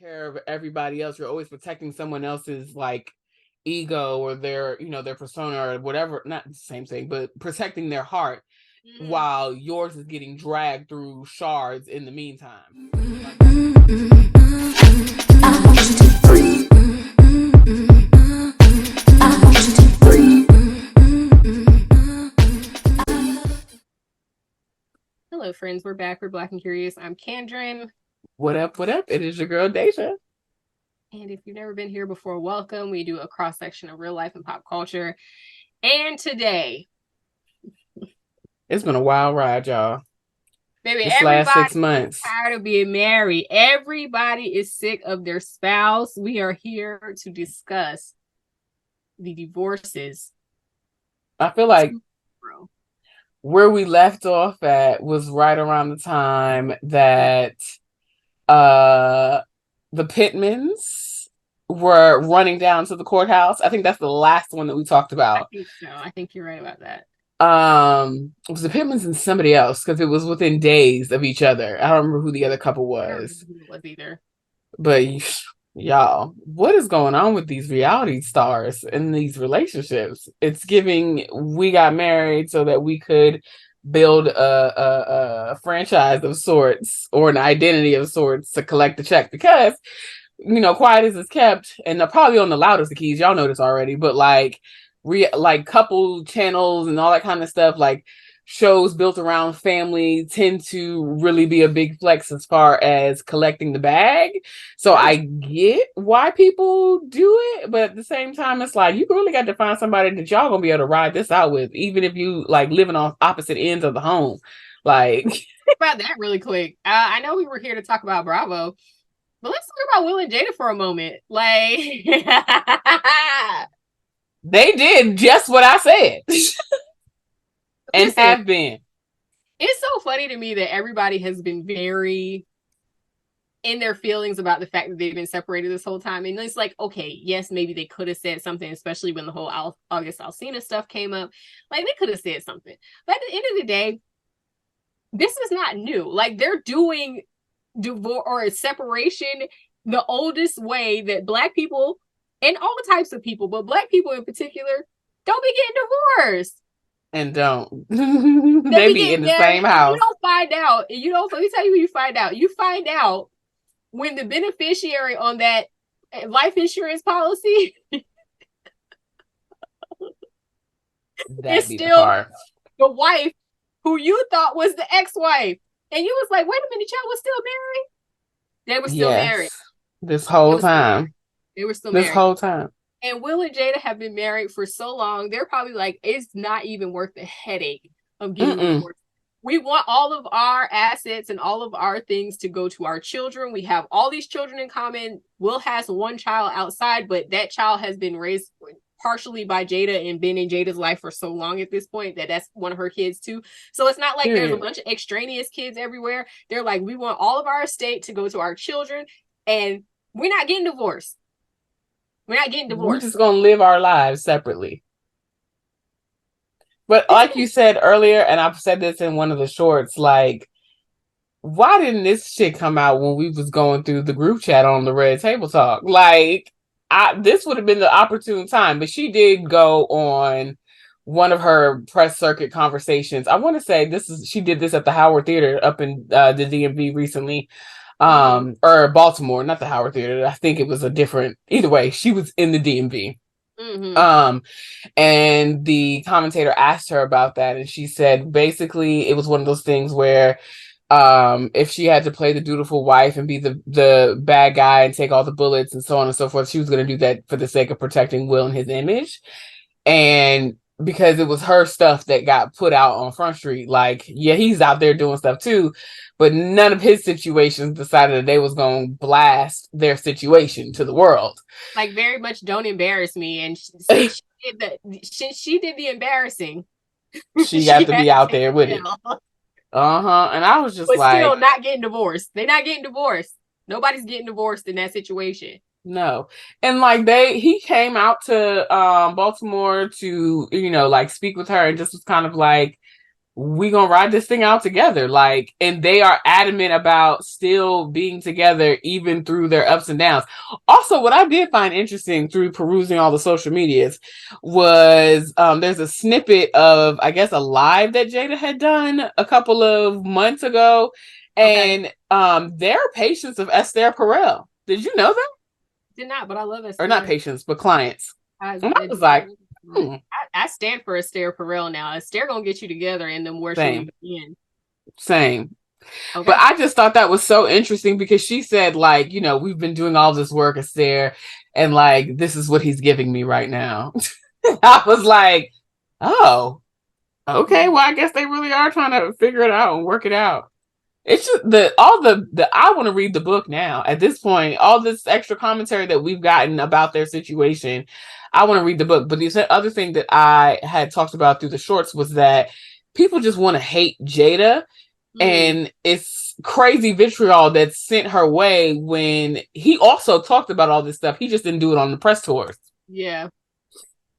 care of everybody else. You're always protecting someone else's like ego or their, their persona or whatever, not the same thing, but protecting their heart while yours is getting dragged through shards in the meantime. Hello, friends. We're back. We're Black and Curious. I'm Kendrin. What up? What up? It is your girl, Deja. And if you've never been here before, welcome. We do a cross-section of real life and pop culture. And today, it's been a wild ride, y'all. Baby, this last 6 months. Tired of being married. Everybody is sick of their spouse. We are here to discuss the divorces. I feel like where we left off at was right around the time that the Pittmans were running down to the courthouse. I think that's the last one that we talked about. I think so. I think you're right about that. It was the Pittmans and somebody else because it was within days of each other. I don't remember who the other couple was. I don't remember who it was either. But y'all, what is going on with these reality stars and these relationships? It's giving we got married so that we could build a franchise of sorts or an identity of sorts to collect the check because, quiet as it's kept, and they're probably on the loudest of keys. Y'all know this already, but like couple channels and all that kind of stuff, like shows built around family tend to really be a big flex as far as collecting the bag. So I get why people do it, but at the same time, it's like you really got to find somebody that y'all gonna be able to ride this out with, even if you like living on opposite ends of the home. Like about that really quick. I know we were here to talk about Bravo, but let's talk about Will and Jada for a moment. Like they did just what I said. And have been. It's so funny to me that everybody has been very in their feelings about the fact that they've been separated this whole time. And it's like, okay, yes, maybe they could have said something, especially when the whole August Alsina stuff came up. Like, they could have said something. But at the end of the day, this is not new. Like, they're doing divorce or separation the oldest way that Black people and all types of people, but Black people in particular, don't be getting divorced. And don't. They be in the same house. You don't find out. Let me tell you who you find out. You find out when the beneficiary on that life insurance policy is still the wife who you thought was the ex-wife. And you was like, wait a minute, y'all was still married? They were still married. This whole time. They were still married. This whole time. And Will and Jada have been married for so long, they're probably like, it's not even worth the headache of getting divorced. We want all of our assets and all of our things to go to our children. We have all these children in common. Will has one child outside, but that child has been raised partially by Jada and been in Jada's life for so long at this point that that's one of her kids too. So it's not like there's a bunch of extraneous kids everywhere. They're like, we want all of our estate to go to our children, and we're not getting divorced. We're not getting divorced. We're just going to live our lives separately. But like you said earlier, and I've said this in one of the shorts, like, why didn't this shit come out when we was going through the group chat on the Red Table Talk? Like, this would have been the opportune time. But she did go on one of her press circuit conversations. I want to say she did this at the Howard Theater up in the DMV recently. Or Baltimore, not the Howard Theater. I think it was a different. Either way, she was in the DMV. And the commentator asked her about that, and she said basically it was one of those things where if she had to play the dutiful wife and be the bad guy and take all the bullets and so on and so forth, she was going to do that for the sake of protecting Will and his image. And because it was her stuff that got put out on Front Street, like, yeah, he's out there doing stuff too, but none of his situations decided that they was going to blast their situation to the world. Like, very much don't embarrass me. And since she did the embarrassing, she got to be out there with it. And I was just like, still not getting divorced. They're not getting divorced. Nobody's getting divorced in that situation. No. And like he came out to Baltimore to, like speak with her and just was kind of like, we gonna ride this thing out together. Like, and they are adamant about still being together even through their ups and downs. Also, what I did find interesting through perusing all the social medias was there's a snippet of, I guess, a live that Jada had done a couple of months ago, Okay. and they're patients of Esther Perel. Did you know that? Did not, but I love Or not Esther. patients, but clients. I, And I I was do. like, hmm, I stand for Esther Perel now. Esther gonna get you together, and then where she'll same, even end. same. But Okay. I just thought that was so interesting because she said, like, we've been doing all this work, Esther, and like, this is what he's giving me right now. I was like, oh, okay. Well, I guess they really are trying to figure it out and work it out. It's just the I want to read the book now. At this point, all this extra commentary that we've gotten about their situation, I want to read the book. But the other thing that I had talked about through the shorts was that people just want to hate Jada, Mm, and it's crazy vitriol that's sent her way when he also talked about all this stuff. He just didn't do it on the press tours. yeah.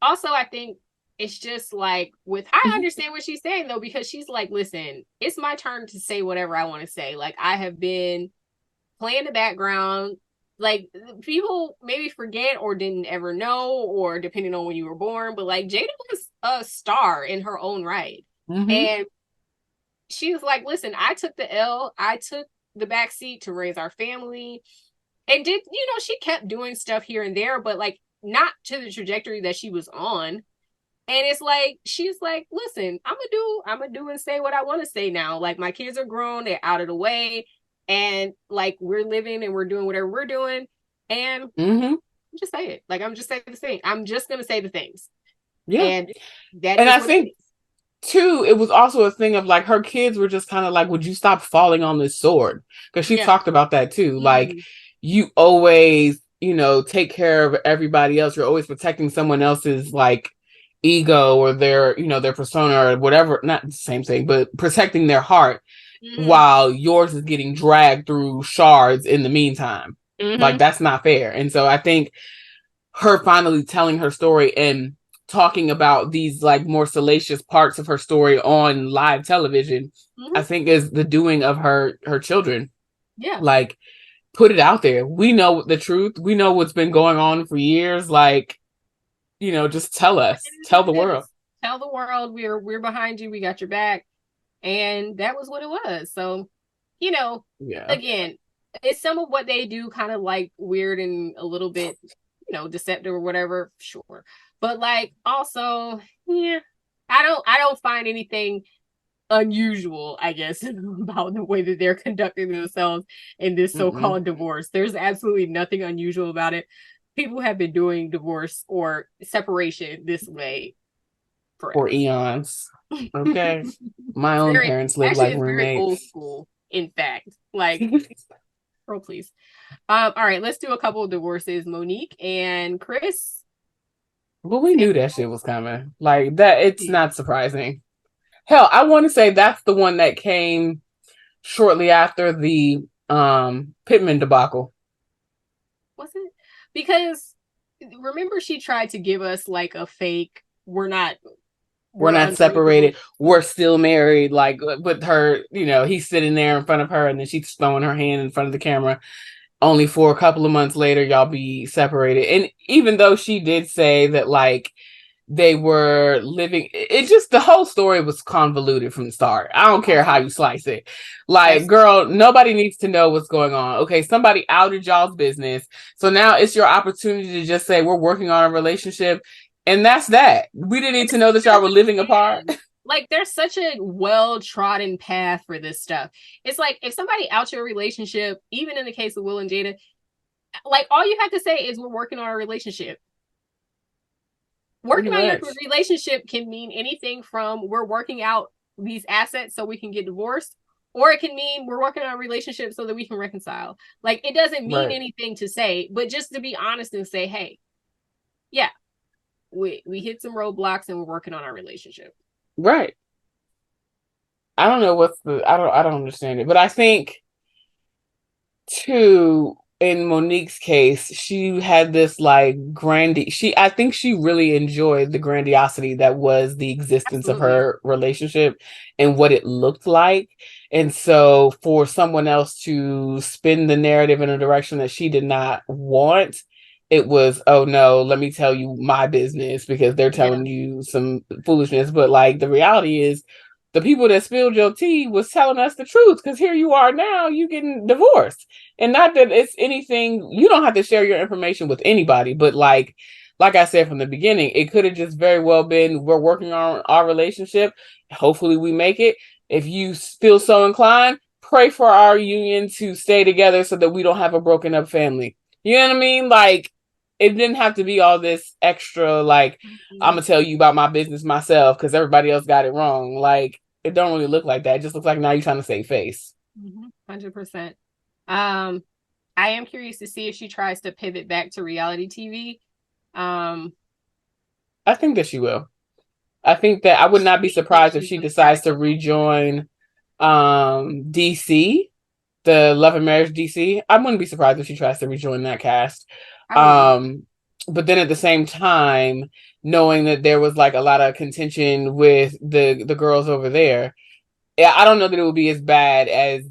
Also, I think it's just like with I understand what she's saying though, because she's like, listen, it's my turn to say whatever I want to say. Like I have been playing the background. Like people maybe forget or didn't ever know, or depending on when you were born, but like Jada was a star in her own right. Mm-hmm. And she was like, listen, I took the L, I took the back seat to raise our family. And did, she kept doing stuff here and there, but like not to the trajectory that she was on. And it's like she's like, listen, I'm gonna do and say what I want to say now. Like my kids are grown, they're out of the way, and like we're living and we're doing whatever we're doing. And Mm-hmm. just say it. Like I'm just saying the thing. I'm just gonna say the things. Yeah. And that And is I what it think too, it was also a thing of like her kids were just kind of like, would you stop falling on this sword? Because is. she Yeah. talked about that too. Like, Mm-hmm. you always, take care of everybody else. You're always protecting someone else's like ego or their, their persona or whatever. Not the same thing, but protecting their heart Mm-hmm. while yours is getting dragged through shards in the meantime. Like, Mm-hmm. that's not fair. And so I think her finally telling her story and talking about these like more salacious parts of her story on live television, I Mm-hmm. think is the doing of her children. Yeah. Like, put it out there. We know the truth. We know what's been going on for years. Like, just tell It us. is Tell what the it world. is. Tell the world we're behind you. We got your back. And that was what it was. So, you know, Yeah. again, it's some of what they do kind of like weird and a little bit, deceptive or whatever, sure. But like also, yeah, I don't find anything unusual, I guess, about the way that they're conducting themselves in this Mm-mm. so-called divorce. There's absolutely nothing unusual about it. People have been doing divorce or separation this way For forever. eons. Okay. My It's own very parents live actually like it's very old roommates. school, in fact. Like, girl, please. All right, let's do a couple of divorces. Monique and Chris. But we And knew that shit was coming. Like that, it's not surprising. Hell, I want to say that's the one that came shortly after the Pittman debacle. was it? Because remember she tried to give us like a fake We're we're not under a divorce. separated. We're still married. Like with her, he's sitting there in front of her, and then she's throwing her hand in front of the camera. Only for a couple of months later, y'all be separated. And even though she did say that, like, they were living, it just, the whole story was convoluted from the start. I don't care how you slice it. Like, Absolutely. girl, nobody needs to know what's going on. Okay, somebody outed y'all's business, so now it's your opportunity to just say we're working on a relationship, and that's that. We didn't need And to know that y'all were living apart. like there's such a well-trodden path for this stuff. It's like if somebody outs your relationship, even in the case of Will and Jada, like all you have to say is we're working on a relationship. Pretty Working on your much. relationship can mean anything from we're working out these assets so we can get divorced, or it can mean we're working on a relationship so that we can reconcile. Like it doesn't mean Right. anything to say, but just to be honest and say, hey, yeah, we hit some roadblocks and we're working on our relationship. Right. I don't know I don't understand it, but I think too. in Monique's case, she had this like I think she really enjoyed the grandiosity that was the existence of Absolutely. her relationship and what it looked like. And so for someone else to spin the narrative in a direction that she did not want, it was, oh no, let me tell you my business because they're Yeah. telling you some foolishness. But like the reality is the people that spilled your tea was telling us the truth because here you are now, you getting divorced. And not that it's anything, you don't have to share your information with anybody, but like I said from the beginning, it could have just very well been we're working on our relationship. Hopefully we make it. If you feel so inclined, pray for our union to stay together so that we don't have a broken up family. You know what I mean? Like it didn't have to be all this extra like I'm Mhm. gonna tell you about my business myself because everybody else got it wrong. Like it don't really look like that. It just looks like now you're trying to save face. 100%. Um, I am curious to see if she tries to pivot back to reality TV. Um, I think that she will. I think that I would not be I think surprised if she's she gonna try to decides to go back there. rejoin DC, the Love and Marriage DC. I wouldn't be surprised if she tries to rejoin that cast. I wouldn't either. Um but then at the same time, knowing that there was like a lot of contention with the girls over there, yeah, I don't know that it would be as bad as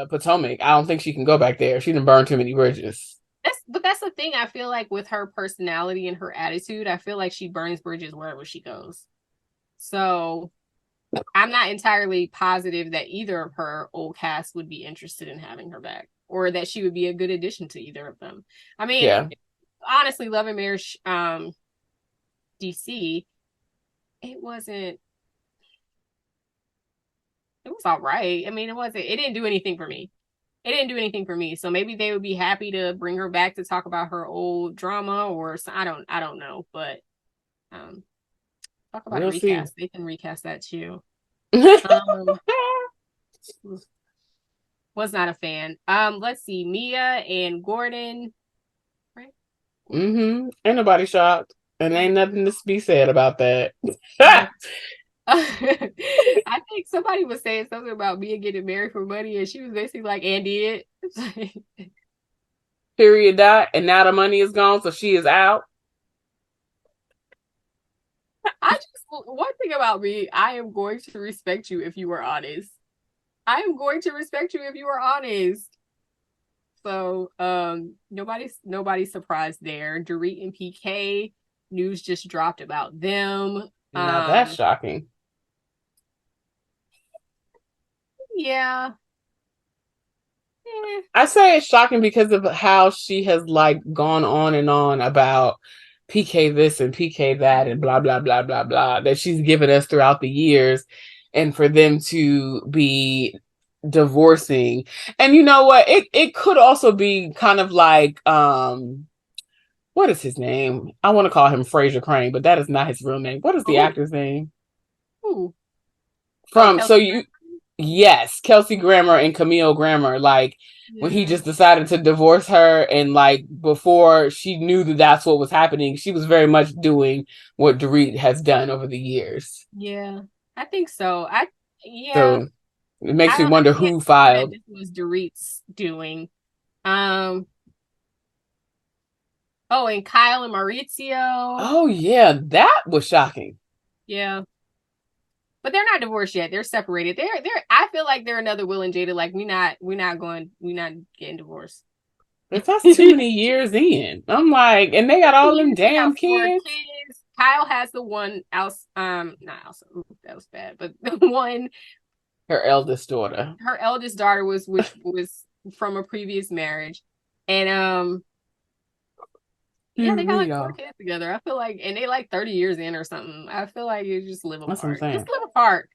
Potomac. I don't think she can go back there. She done burned too many bridges. That's the thing. I feel like with her personality and her attitude, I feel like she burns bridges wherever she goes. So I'm not entirely positive that either of her old cast would be interested in having her back, or that she would be a good addition to either of them. I mean, Yeah. honestly, Love and Marriage DC, it wasn't. It was all right. I mean, it wasn't. It didn't do anything for me. It didn't do anything for me. So maybe they would be happy to bring her back to talk about her old drama, or I don't know. But um, talk about a We'll see. recast. They can recast that too. Mm-hmm. Um, was not a fan. Let's see, Mia and Gordon, right? Gordon. Ain't nobody shocked. And ain't nothing to be said about that. No. I think somebody was saying something about Mia getting married for money, and she was basically like, "And did." Period dot. And now the money is gone, so she is out. I just one thing about me, I am going to respect you if you are honest. I am going to respect you if you are honest. So nobody's surprised there. Dorit and PK news just dropped about them. Now that's shocking. Yeah. Eh. I say it's shocking because of how she has like gone on about PK this and PK that and blah blah blah blah blah that she's given us throughout the years, and for them to be divorcing. And you know what, it could also be kind of like what is his name? I want to call him Fraser Crane, but that is not his real name. What is the Oh, actor's name? ooh. Oh, From so Kelsey you Grammer. Yes, Kelsey Grammer and Camille Grammer, like when he Yeah. just decided to divorce her, and like before she knew that that's what was happening, she was very much doing what Dorit has done over the years. Yeah. I think so. Yeah. So it makes me I wonder can't who say that filed. this was Dorit's doing. Um, oh, and Kyle and Maurizio. Oh yeah, that was shocking. Yeah. But they're not divorced yet. They're separated. I feel like they're another Will and Jada. Like we're not getting divorced. If that's too many years in, I'm like, and they got all them They got damn four kids. kids. Kyle has the one else not else that was bad, but the one Her eldest daughter. her eldest daughter was which was from a previous marriage. And yeah, Here they got we like four go. kids together. I feel like and they like 30 years in or something. I feel like you just live That's what I'm apart. Just saying. live apart.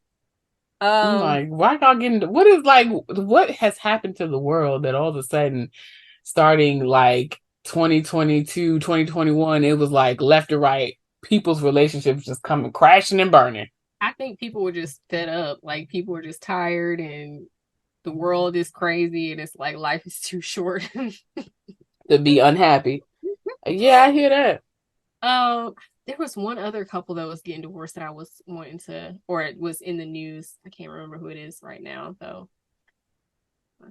I'm Um like, why y'all getting what is like what has happened to the world that all of a sudden starting like 2022, 2021, it was like left to right, people's relationships just coming crashing and burning. I think people were just fed up. Like people were just tired and the world is crazy and it's like life is too short. To be unhappy. Yeah, I hear that. um there was one other couple that was getting divorced that I was wanting to or it was in the news. I can't remember who it is right now though.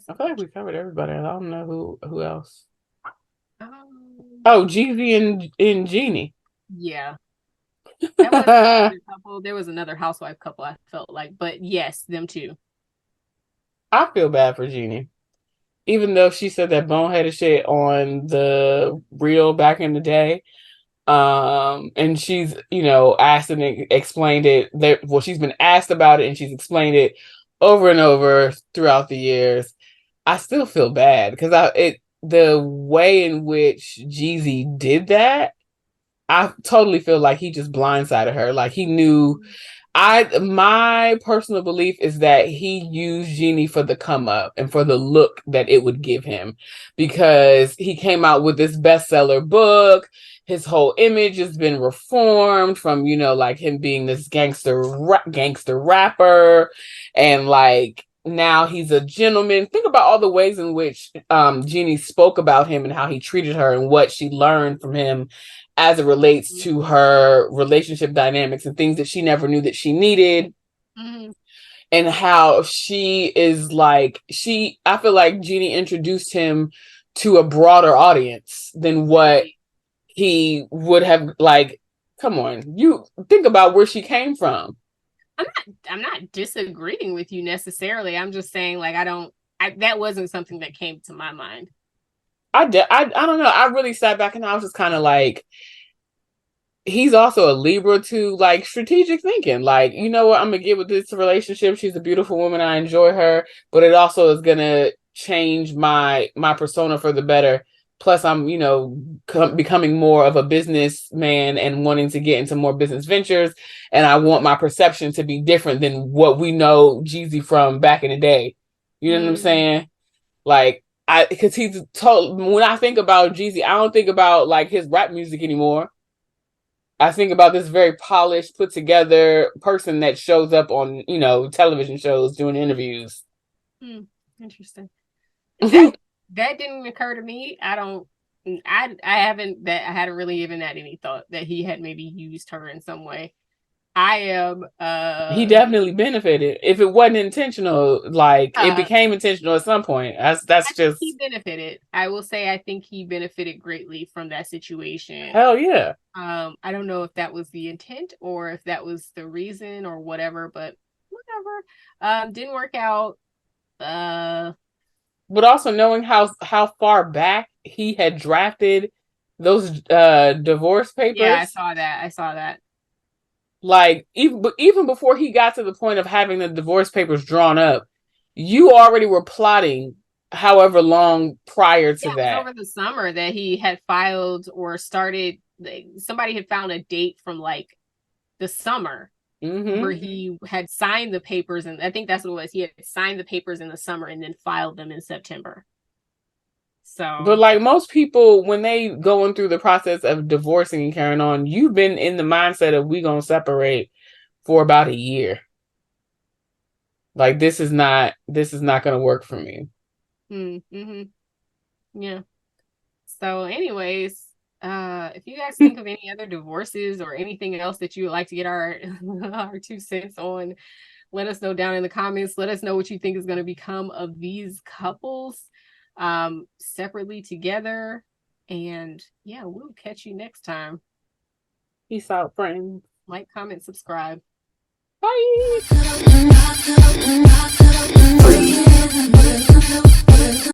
I feel like we covered everybody. I don't know who else. Um, Oh, Jeezy and Jeannie. yeah, that was another couple. There was another housewife couple. I felt like, but yes, them too. I feel bad for Jeannie. Even though she said that boneheaded shit on the reel back in the day. And she's, asked and explained it there. Well, she's been asked about it and she's explained it over and over throughout the years. I still feel bad because the way in which Jeezy did that, I totally feel like he just blindsided her. Like he knew. My personal belief is that he used Jeannie for the come up and for the look that it would give him, because he came out with this bestseller book. His whole image has been reformed from, like him being this gangster rapper, and like now he's a gentleman. Think about all the ways in which Jeannie spoke about him and how he treated her and what she learned from him as it relates to her relationship dynamics and things that she never knew that she needed. Mm-hmm. And how she is like, I feel like Jeannie introduced him to a broader audience than what he would have, like, come on, you think about where she came from. I'm not disagreeing with you necessarily. I'm just saying, like, that wasn't something that came to my mind. I don't know. I really sat back and I was just kind of like, he's also a Libra to like strategic thinking. Like, you know what? I'm gonna get with this relationship. She's a beautiful woman. I enjoy her, but it also is gonna change my persona for the better. Plus, I'm becoming more of a businessman and wanting to get into more business ventures, and I want my perception to be different than what we know Jeezy from back in the day. You know what I'm saying? Like, because he's told, when I think about Jeezy, I don't think about like his rap music anymore. I think about this very polished, put together person that shows up on, television shows doing interviews. Interesting. That didn't occur to me. I hadn't really even had any thought that he had maybe used her in some way. He definitely benefited. If it wasn't intentional, like it became intentional at some point. That's just, he benefited. I will say I think he benefited greatly from that situation. Hell yeah. I don't know if that was the intent or if that was the reason or whatever, but whatever. Didn't work out. But also knowing how far back he had drafted those divorce papers. Yeah, I saw that. Like, even before he got to the point of having the divorce papers drawn up, you already were plotting however long prior to that. Over the summer that he had filed or started, somebody had found a date from like the summer where he had signed the papers, and I think that's what it was. He had signed the papers in the summer and then filed them in September. So, but like most people, when they going through the process of divorcing and carrying on, you've been in the mindset of we gonna separate for about a year. Like this is not gonna work for me. Yeah. So, anyways, if you guys think of any other divorces or anything else that you would like to get our 2 cents on, let us know down in the comments. Let us know what you think is going to become of these couples separately, together, and yeah, we'll catch you next time. Peace out, friends. Like, comment, subscribe. Bye.